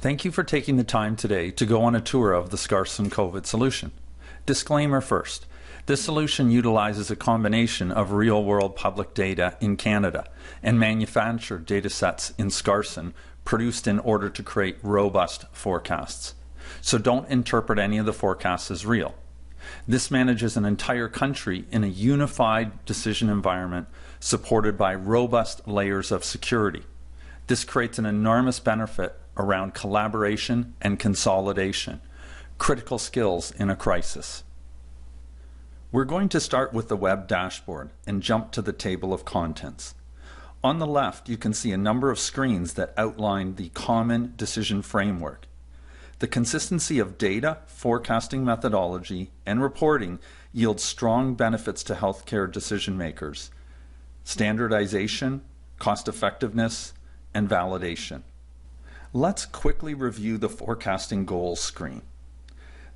Thank you for taking the time today to go on a tour of the Scarsin COVID solution. Disclaimer first. This solution utilizes a combination of real-world public data in Canada and manufactured data sets in Scarsin produced in order to create robust forecasts. So don't interpret any of the forecasts as real. This manages an entire country in a unified decision environment supported by robust layers of security. This creates an enormous benefit around collaboration and consolidation, critical skills in a crisis. We're going to start with the web dashboard and jump to the table of contents. On the left, you can see a number of screens that outline the common decision framework. The consistency of data, forecasting methodology, and reporting yields strong benefits to healthcare decision makers: standardization, cost effectiveness, and validation. Let's quickly review the forecasting goals screen.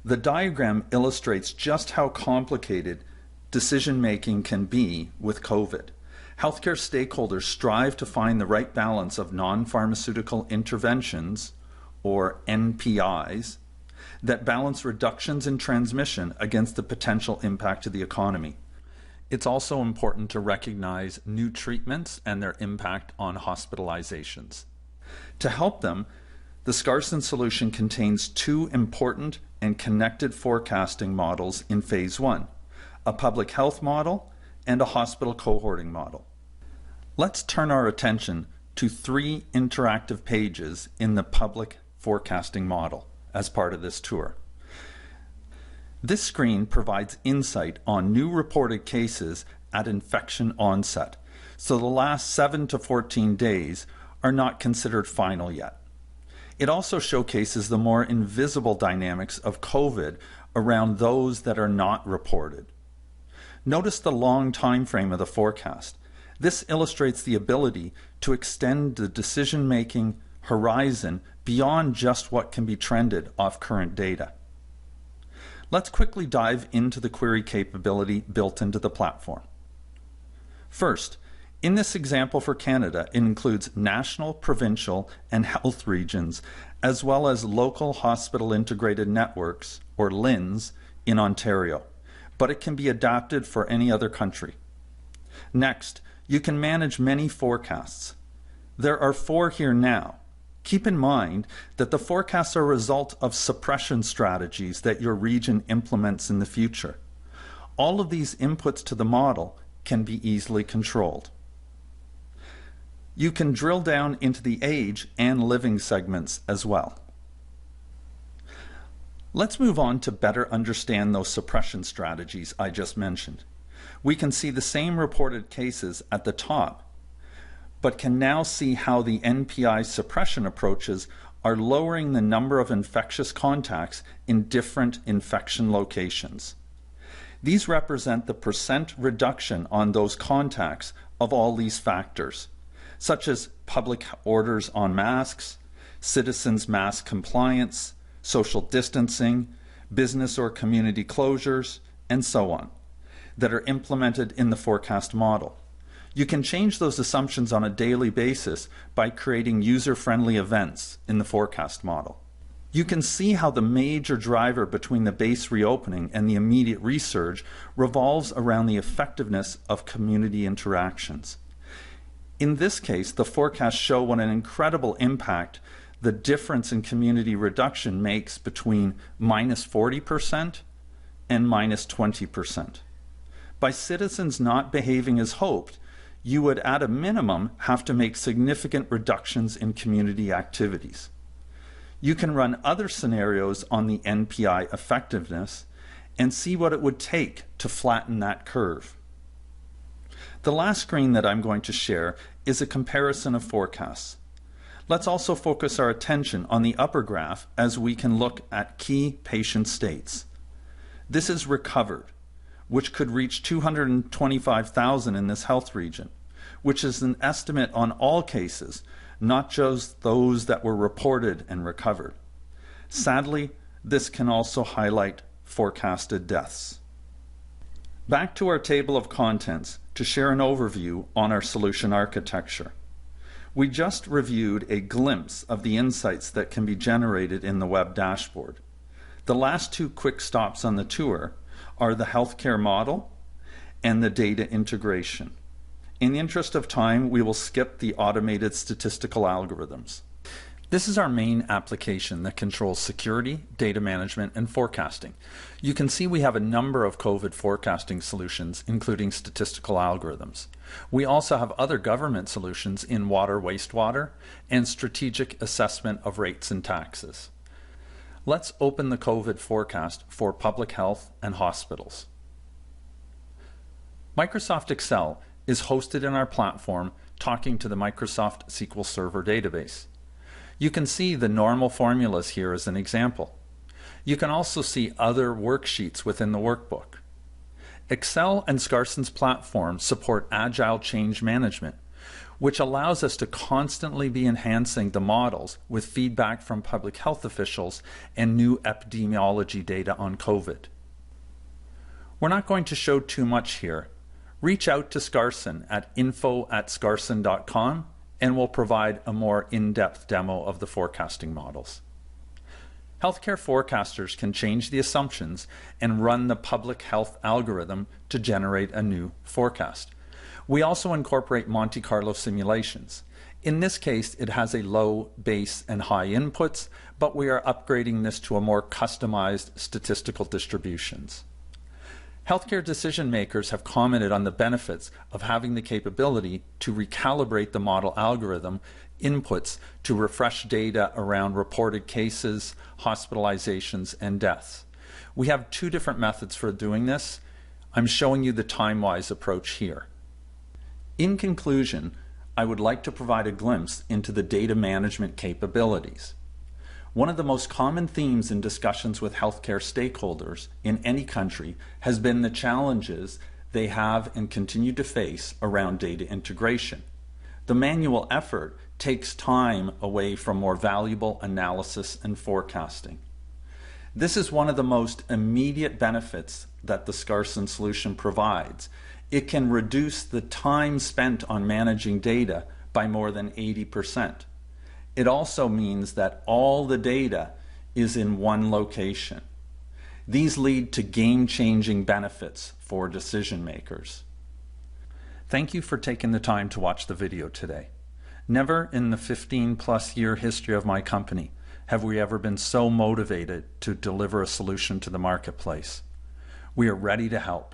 The diagram illustrates just how complicated decision-making can be with COVID. Healthcare stakeholders strive to find the right balance of non-pharmaceutical interventions, or NPIs, that balance reductions in transmission against the potential impact to the economy. It's also important to recognize new treatments and their impact on hospitalizations. To help them, the Scarsin solution contains two important and connected forecasting models in Phase 1, a public health model and a hospital cohorting model. Let's turn our attention to three interactive pages in the public forecasting model as part of this tour. This screen provides insight on new reported cases at infection onset, so the last 7 to 14 days are not considered final yet. It also showcases the more invisible dynamics of COVID around those that are not reported. Notice the long time frame of the forecast. This illustrates the ability to extend the decision-making horizon beyond just what can be trended off current data. Let's quickly dive into the query capability built into the platform. First, in this example for Canada, it includes national, provincial, and health regions, as well as local hospital integrated networks, or LINs, in Ontario, but it can be adapted for any other country. Next, you can manage many forecasts. There are 4 here now. Keep in mind that the forecasts are a result of suppression strategies that your region implements in the future. All of these inputs to the model can be easily controlled. You can drill down into the age and living segments as well. Let's move on to better understand those suppression strategies I just mentioned. We can see the same reported cases at the top, but can now see how the NPI suppression approaches are lowering the number of infectious contacts in different infection locations. These represent the % reduction on those contacts of all these factors, such as public orders on masks, citizens' mask compliance, social distancing, business or community closures, and so on, that are implemented in the forecast model. You can change those assumptions on a daily basis by creating user-friendly events in the forecast model. You can see how the major driver between the base reopening and the immediate resurge revolves around the effectiveness of community interactions. In this case, the forecasts show what an incredible impact the difference in community reduction makes between -40% and -20%. By citizens not behaving as hoped, you would at a minimum have to make significant reductions in community activities. You can run other scenarios on the NPI effectiveness and see what it would take to flatten that curve. The last screen that I'm going to share is a comparison of forecasts. Let's also focus our attention on the upper graph as we can look at key patient states. This is recovered, which could reach 225,000 in this health region, which is an estimate on all cases, not just those that were reported and recovered. Sadly, this can also highlight forecasted deaths. Back to our table of contents to share an overview on our solution architecture. We just reviewed a glimpse of the insights that can be generated in the web dashboard. The last two quick stops on the tour are the healthcare model and the data integration. In the interest of time, we will skip the automated statistical algorithms. This is our main application that controls security, data management, and forecasting. You can see we have a number of COVID forecasting solutions, including statistical algorithms. We also have other government solutions in water, wastewater, and strategic assessment of rates and taxes. Let's open the COVID forecast for public health and hospitals. Microsoft Excel is hosted in our platform talking to the Microsoft SQL Server database. You can see the normal formulas here as an example. You can also see other worksheets within the workbook. Excel and Scarsin's platform support agile change management, which allows us to constantly be enhancing the models with feedback from public health officials and new epidemiology data on COVID. We're not going to show too much here. Reach out to Scarsin at info@scarsin.com and we'll provide a more in-depth demo of the forecasting models. Healthcare forecasters can change the assumptions and run the public health algorithm to generate a new forecast. We also incorporate Monte Carlo simulations. In this case, it has a low base and high inputs, but we are upgrading this to a more customized statistical distributions. Healthcare decision makers have commented on the benefits of having the capability to recalibrate the model algorithm inputs to refresh data around reported cases, hospitalizations, and deaths. We have two different methods for doing this. I'm showing you the time-wise approach here. In conclusion, I would like to provide a glimpse into the data management capabilities. One of the most common themes in discussions with healthcare stakeholders in any country has been the challenges they have and continue to face around data integration. The manual effort takes time away from more valuable analysis and forecasting. This is one of the most immediate benefits that the Scarsin solution provides. It can reduce the time spent on managing data by more than 80%. It also means that all the data is in one location. These lead to game-changing benefits for decision makers. Thank you for taking the time to watch the video today. Never in the 15+ year history of my company have we ever been so motivated to deliver a solution to the marketplace. We are ready to help.